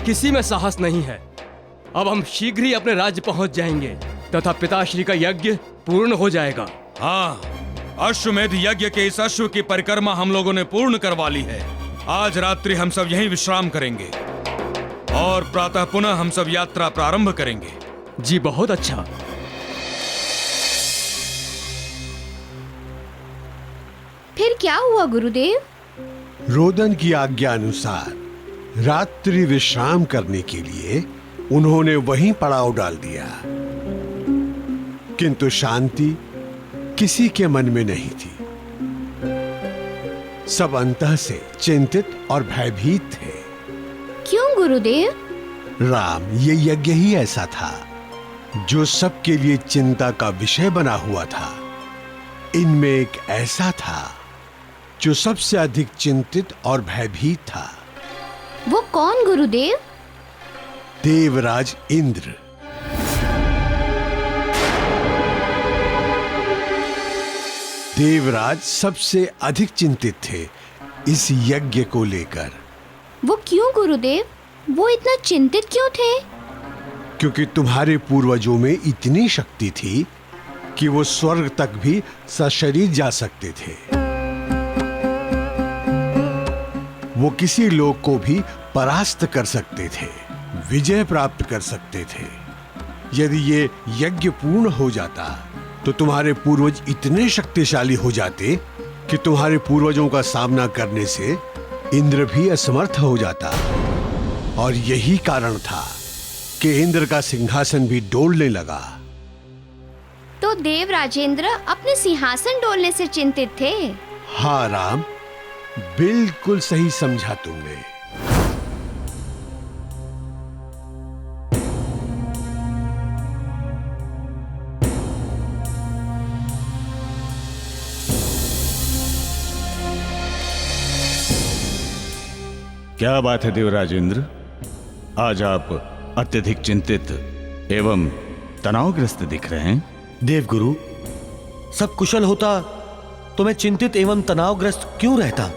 किसी में साहस नहीं है। अब हम शीघ्र ही अपने राज्य पहुंच जाएंगे तथा पिताश्री का यज्ञ पूर्ण हो जाएगा। हाँ, अश्वमेध यज्ञ के इस अश्व की परिक्रमा हम लोगों ने पूर्ण करवा ली है। आज रात्रि हम सब यहीं विश्राम करेंगे और प्रातः पुनः हम सब यात्रा प्रारंभ करेंगे। जी बहुत अच्छा। फिर क्या हुआ गुरुदेव? रोदन की आज्ञा अनुसार रात्रि विश्राम करने के लिए उन्होंने वहीं पड़ाव डाल दिया, किंतु शांति किसी के मन में नहीं थी। सब अंतः से चिंतित और भयभीत थे। क्यों गुरुदेव? राम, ये यज्ञ ही ऐसा था जो सबके लिए चिंता का विषय बना हुआ था। इनमें एक ऐसा था जो सबसे अधिक चिंतित और भयभीत था। वो कौन गुरुदेव? देवराज इंद्र। देवराज सबसे अधिक चिंतित थे इस यज्ञ को लेकर। वो क्यों गुरुदेव? वो इतना चिंतित क्यों थे? क्योंकि तुम्हारे पूर्वजों में इतनी शक्ति थी कि वो स्वर्ग तक भी सशरीर जा सकते थे। वो किसी लोक को भी परास्त कर सकते थे, विजय प्राप्त कर सकते थे। यदि ये यज्ञ पूर्ण हो जाता तो तुम्हारे पूर्वज इतने शक्तिशाली हो जाते कि तुम्हारे पूर्वजों का सामना करने से इंद्र भी असमर्थ हो जाता। और यही कारण था कि इंद्र का सिंहासन भी डोलने लगा। तो देव राजेंद्र अपने सिंहासन डोलने से चिंतित थे? हाँ राम, बिल्कुल सही समझा तुमने। क्या बात है देवराज इंद्र, आज आप अत्यधिक चिंतित एवं तनावग्रस्त दिख रहे हैं। देवगुरु, सब कुशल होता तो मैं चिंतित एवं तनावग्रस्त क्यों रहता?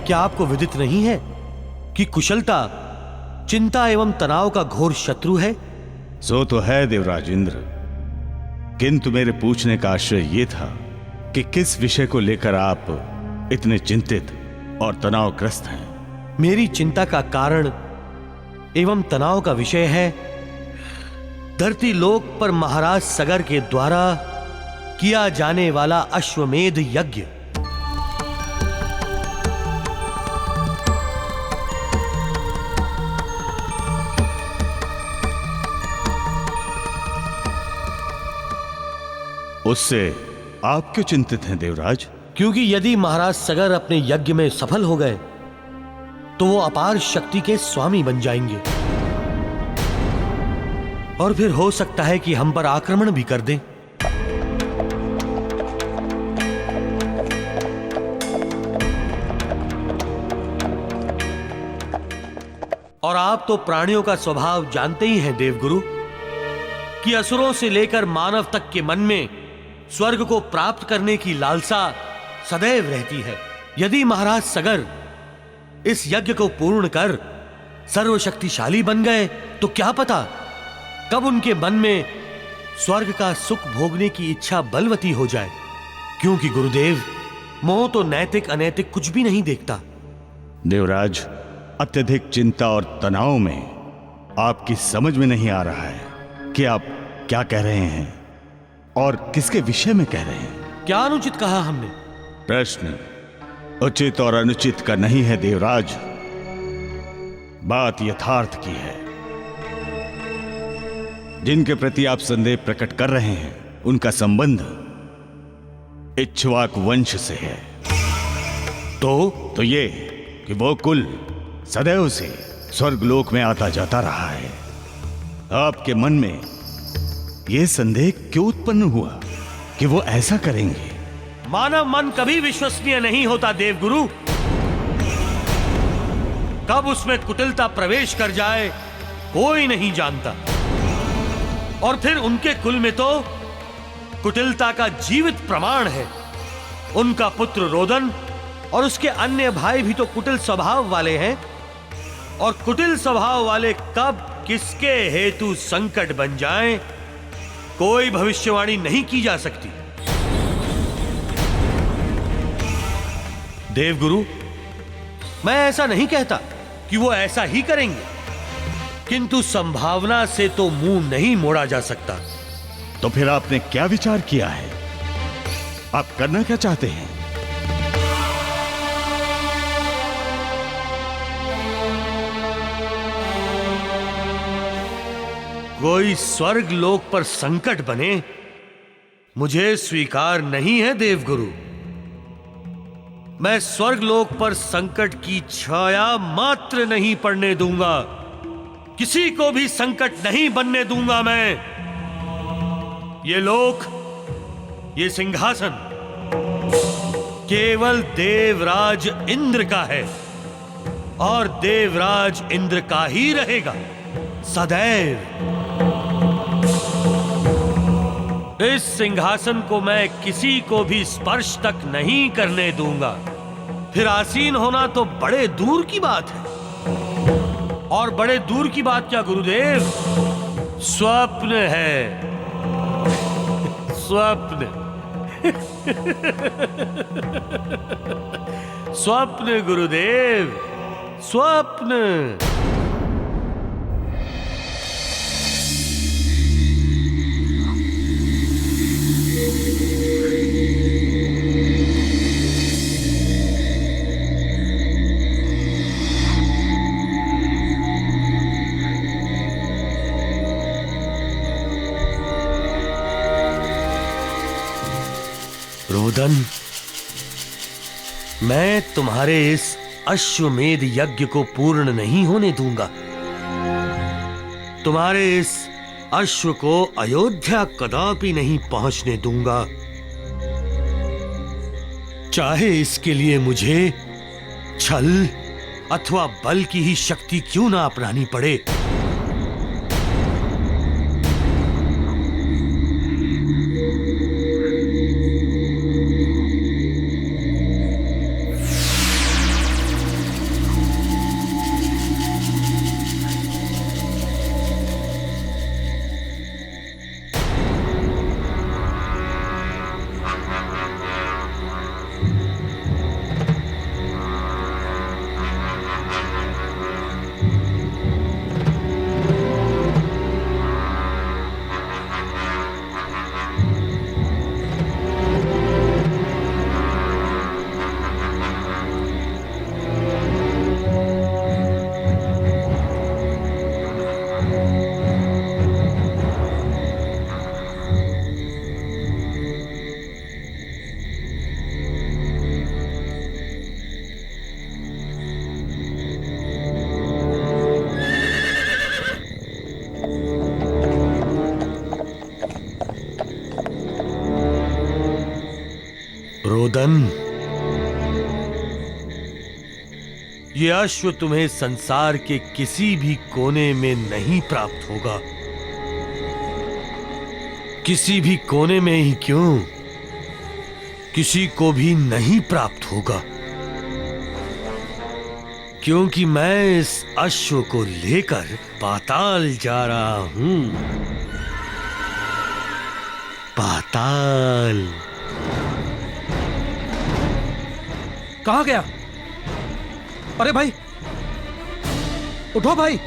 क्या आपको विदित नहीं है कि कुशलता चिंता एवं तनाव का घोर शत्रु है? सो तो है देवराज इंद्र, किंतु मेरे पूछने का आशय यह था कि किस विषय को लेकर आप इतने चिंतित और तनावग्रस्त हैं। मेरी चिंता का कारण एवं तनाव का विषय है धरती लोक पर महाराज सगर के द्वारा किया जाने वाला अश्वमेध यज्ञ। उससे आप क्यों चिंतित हैं देवराज? क्योंकि यदि महाराज सगर अपने यज्ञ में सफल हो गए तो वो अपार शक्ति के स्वामी बन जाएंगे और फिर हो सकता है कि हम पर आक्रमण भी कर दें। और आप तो प्राणियों का स्वभाव जानते ही हैं देवगुरु कि असुरों से लेकर मानव तक के मन में स्वर्ग को प्राप्त करने की लालसा सदैव रहती है। यदि महाराज सगर इस यज्ञ को पूर्ण कर सर्वशक्तिशाली बन गए तो क्या पता कब उनके मन में स्वर्ग का सुख भोगने की इच्छा बलवती हो जाए। क्योंकि गुरुदेव, मोह तो नैतिक अनैतिक कुछ भी नहीं देखता। देवराज, अत्यधिक चिंता और तनाव में आपकी समझ में नहीं आ रहा है कि आप क्या कह रहे हैं और किसके विषय में कह रहे हैं। क्या अनुचित कहा हमने? प्रश्न उचित और अनुचित का नहीं है देवराज, बात यथार्थ की है। जिनके प्रति आप संदेह प्रकट कर रहे हैं उनका संबंध इक्ष्वाक वंश से है। तो ये कि वो कुल सदैव से स्वर्गलोक में आता जाता रहा है। आपके मन में यह संदेह क्यों उत्पन्न हुआ कि वो ऐसा करेंगे? मानव मन कभी विश्वसनीय नहीं होता देवगुरु। कब उसमें कुटिलता प्रवेश कर जाए कोई नहीं जानता। और फिर उनके कुल में तो कुटिलता का जीवित प्रमाण है। उनका पुत्र रोदन और उसके अन्य भाई भी तो कुटिल स्वभाव वाले हैं। और कुटिल स्वभाव वाले कब किसके हेतु संकट बन जाएं, कोई भविष्यवाणी नहीं की जा सकती। देवगुरु, मैं ऐसा नहीं कहता कि वो ऐसा ही करेंगे, किंतु संभावना से तो मुंह नहीं मोड़ा जा सकता। तो फिर आपने क्या विचार किया है? आप करना क्या चाहते हैं? कोई स्वर्ग लोक पर संकट बने, मुझे स्वीकार नहीं है देवगुरु। मैं स्वर्ग लोक पर संकट की छाया मात्र नहीं पड़ने दूंगा, किसी को भी संकट नहीं बनने दूंगा मैं। ये लोक, ये सिंहासन केवल देवराज इंद्र का है और देवराज इंद्र का ही रहेगा सदैव। इस सिंहासन को मैं किसी को भी स्पर्श तक नहीं करने दूंगा। फिर आसीन होना तो बड़े दूर की बात है। और बड़े दूर की बात क्या गुरुदेव, स्वप्न है, स्वप्न। स्वप्न गुरुदेव, स्वप्न। रोदन, मैं तुम्हारे इस अश्वमेध यज्ञ को पूर्ण नहीं होने दूंगा। तुम्हारे इस अश्व को अयोध्या कदापि नहीं पहुंचने दूंगा, चाहे इसके लिए मुझे छल अथवा बल की ही शक्ति क्यों ना अपनानी पड़े। रोदन, ये अश्व तुम्हें संसार के किसी भी कोने में नहीं प्राप्त होगा। किसी भी कोने में ही क्यों, किसी को भी नहीं प्राप्त होगा, क्योंकि मैं इस अश्व को लेकर पाताल जा रहा हूं। पाताल। कहाँ गया? अरे भाई, उठो भाई,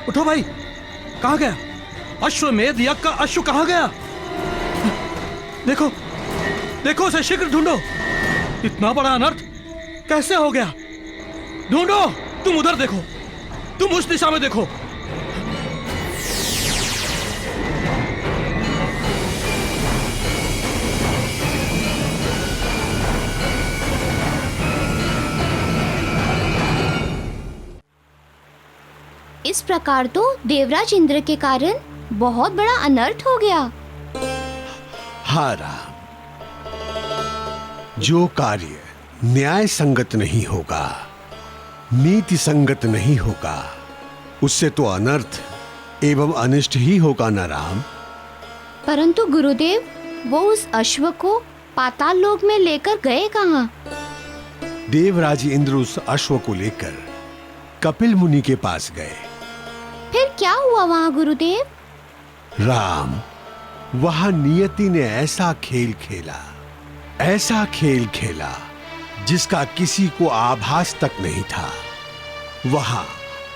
उठो भाई, कहाँ गया? अश्वमेध यज्ञ का अश्व कहाँ गया? देखो, देखो उसे शीघ्र ढूंढो। इतना बड़ा अनर्थ कैसे हो गया? ढूंढो। तुम उधर देखो, तुम उस दिशा में देखो। इस प्रकार तो देवराज इंद्र के कारण बहुत बड़ा अनर्थ हो गया। हाँ राम, जो कार्य न्याय संगत नहीं होगा, नीति संगत नहीं होगा, उससे तो अनर्थ एवं अनिष्ट ही होगा ना राम। परंतु गुरुदेव, वो उस अश्व को पाताल लोक में लेकर गए कहाँ? देवराज इंद्र उस अश्व को लेकर कपिल मुनि के पास गए। फिर क्या हुआ वहाँ गुरुदेव? राम, वहां नियति ने ऐसा खेल खेला जिसका किसी को आभास तक नहीं था। वहां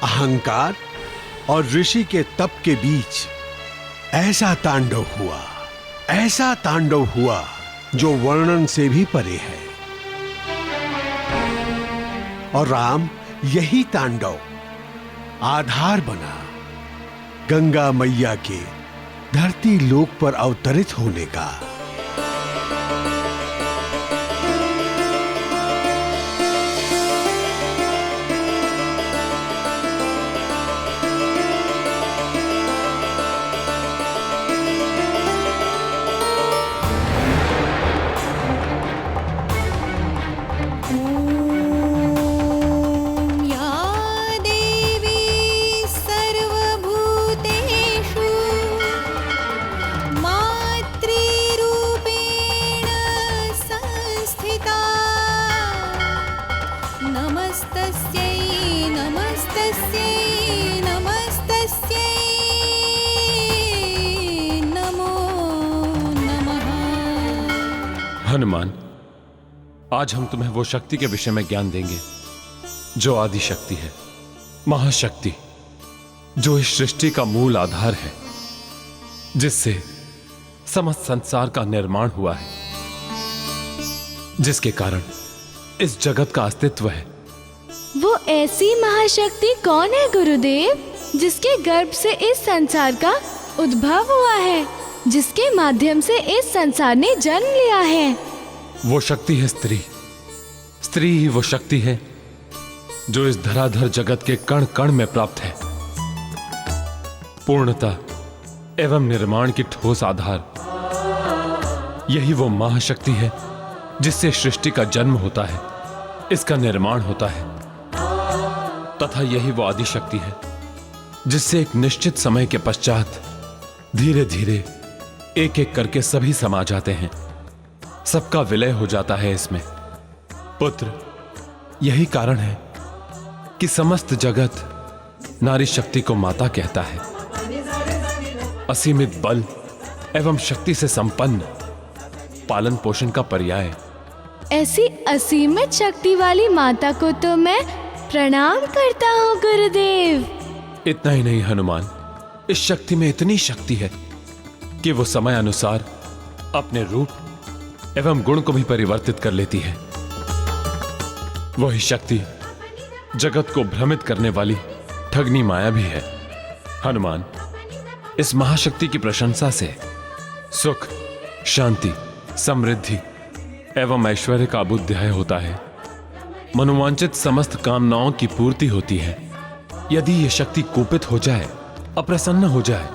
अहंकार और ऋषि के तप के बीच ऐसा तांडव हुआ जो वर्णन से भी परे है। और राम, यही तांडव आधार बना गंगा मैया के धरती लोक पर अवतरित होने का। हनुमान, आज हम तुम्हें वो शक्ति के विषय में ज्ञान देंगे जो आदि शक्ति है, महाशक्ति, जो इस सृष्टि का मूल आधार है, जिससे समस्त संसार का निर्माण हुआ है, जिसके कारण इस जगत का अस्तित्व है। वो ऐसी महाशक्ति कौन है गुरुदेव, जिसके गर्भ से इस संसार का उद्भव हुआ है, जिसके माध्यम से इस संसार ने जन्म लिया है? वो शक्ति है स्त्री। स्त्री ही वो शक्ति है जो इस धराधर जगत के कण कण में प्राप्त है। पूर्णता एवं निर्माण की ठोस आधार, यही वो महाशक्ति है जिससे सृष्टि का जन्म होता है, इसका निर्माण होता है। तथा यही वो आदि शक्ति है जिससे एक निश्चित समय के पश्चात धीरे धीरे एक एक करके सभी समा जाते हैं, सबका विलय हो जाता है इसमें। पुत्र, यही कारण है कि समस्त जगत नारी शक्ति को माता कहता है। असीमित बल एवं शक्ति से संपन्न, पालन पोषण का पर्याय। ऐसी असीमित शक्ति वाली माता को तो मैं प्रणाम करता हूँ गुरुदेव। इतना ही नहीं हनुमान, इस शक्ति में इतनी शक्ति है कि वो समय अनुसार अपने रूप एवं गुण को भी परिवर्तित कर लेती है। वही शक्ति जगत को भ्रमित करने वाली ठगनी माया भी है। हनुमान, इस महाशक्ति की प्रशंसा से सुख, शांति, समृद्धि एवं ऐश्वर्य का अभ्युदय होता है। मनोवांछित समस्त कामनाओं की पूर्ति होती है। यदि यह शक्ति कुपित हो जाए, अप्रसन्न हो जाए,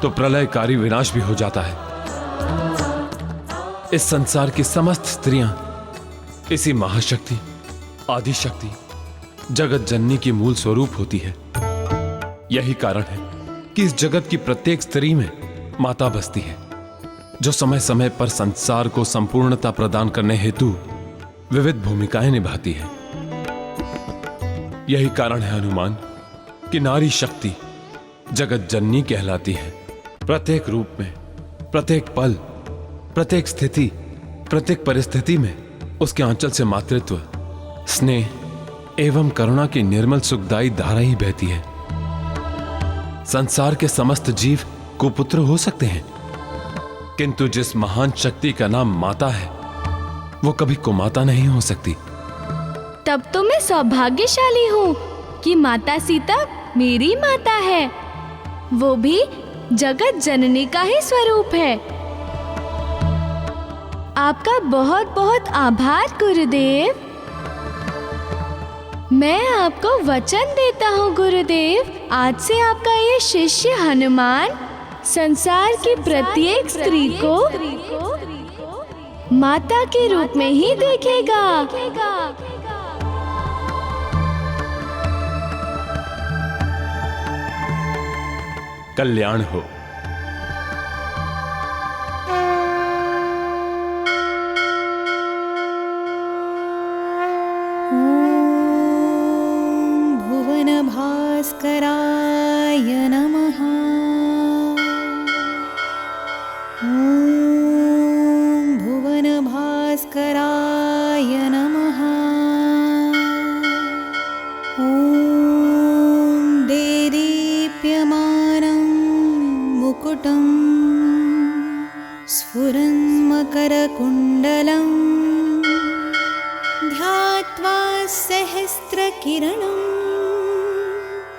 तो प्रलयकारी विनाश भी हो जाता है। इस संसार की समस्त स्त्रियां इसी महाशक्ति, आदि शक्ति, जगत जननी की मूल स्वरूप होती है। यही कारण है कि इस जगत की प्रत्येक स्त्री में माता बसती है, जो समय समय पर संसार को संपूर्णता प्रदान करने हेतु विविध भूमिकाएं निभाती है। यही कारण है हनुमान कि नारी शक्ति जगत जननी कहलाती है। प्रत्येक रूप में, प्रत्येक पल, प्रत्येक स्थिति, प्रत्येक परिस्थिति में उसके आंचल से मातृत्व, स्नेह एवं करुणा की निर्मल सुखदायी धारा ही बहती है। संसार के समस्त जीव कुपुत्र हो सकते हैं, किंतु जिस महान शक्ति का नाम माता है, वो कभी कुमाता नहीं हो सकती। तब तो मैं सौभाग्यशाली हूँ कि माता सीता मेरी माता है, वो भी जगत जननी का ही स्वरूप है। आपका बहुत बहुत आभार गुरुदेव। मैं आपको वचन देता हूँ गुरुदेव, आज से आपका ये शिष्य हनुमान संसार की प्रत्येक स्त्री को माता के रूप में ही देखेगा। कल्याण हो। भुवन भास्कराय नमः। ॐ भुवन भास्कराय नमः। ॐ देदीप्यमानं मुकुटं स्फुरन्मकरकुण्डलं ध्यात्वा सहस्रकिरणं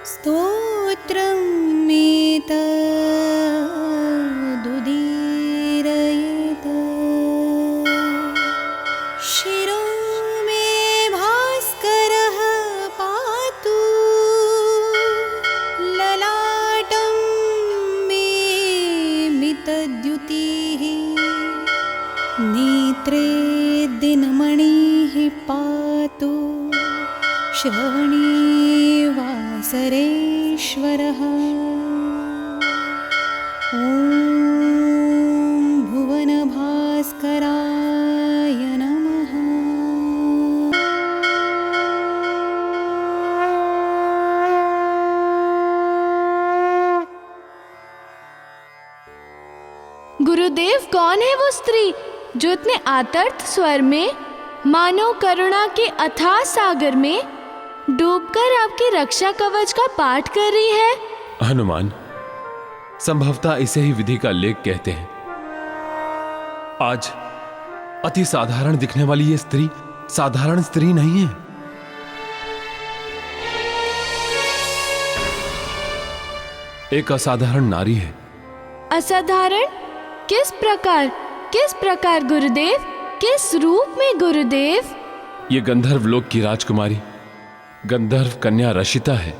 स्तोत्रमेतदुदीरयेत्। शिरो मे भास्करः पातु, ललाटं मे मितद्युतिः, नेत्रे दिनमणिः पातु, श्रवणे वासरेश्वरः। ॐ भुवन भास्कराय नमः। गुरुदेव, कौन है वो स्त्री जो इतने आतर्त स्वर में मानो करुणा के अथाह सागर में डूबकर आपकी रक्षा कवच का पाठ कर रही है? हनुमान, संभवतः इसे ही विधि का लेख कहते हैं। आज अति साधारण दिखने वाली ये स्त्री साधारण स्त्री नहीं है। एक असाधारण नारी है। असाधारण? किस प्रकार गुरुदेव? किस रूप में गुरुदेव? ये गंधर्व लोक की राजकुमारी गंधर्व कन्या रशिता है।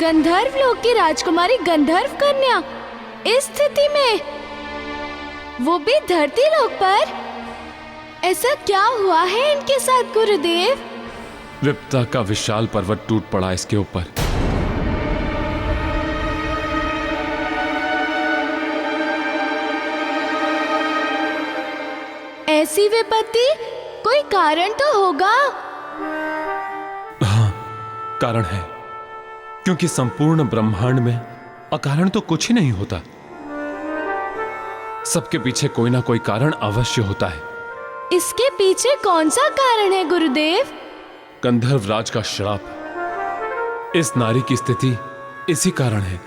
गंधर्व लोक की राजकुमारी गंधर्व कन्या इस स्थिति में, वो भी धरती लोक पर? ऐसा क्या हुआ है इनके साथ गुरुदेव? विपदा का विशाल पर्वत टूट पड़ा इसके ऊपर। ऐसी विपत्ति? कोई कारण तो होगा। हाँ, कारण है, क्योंकि संपूर्ण ब्रह्मांड में अकारण तो कुछ ही नहीं होता। सबके पीछे कोई ना कोई कारण अवश्य होता है। इसके पीछे कौन सा कारण है गुरुदेव? गंधर्व राज का श्राप। इस नारी की स्थिति इसी कारण है।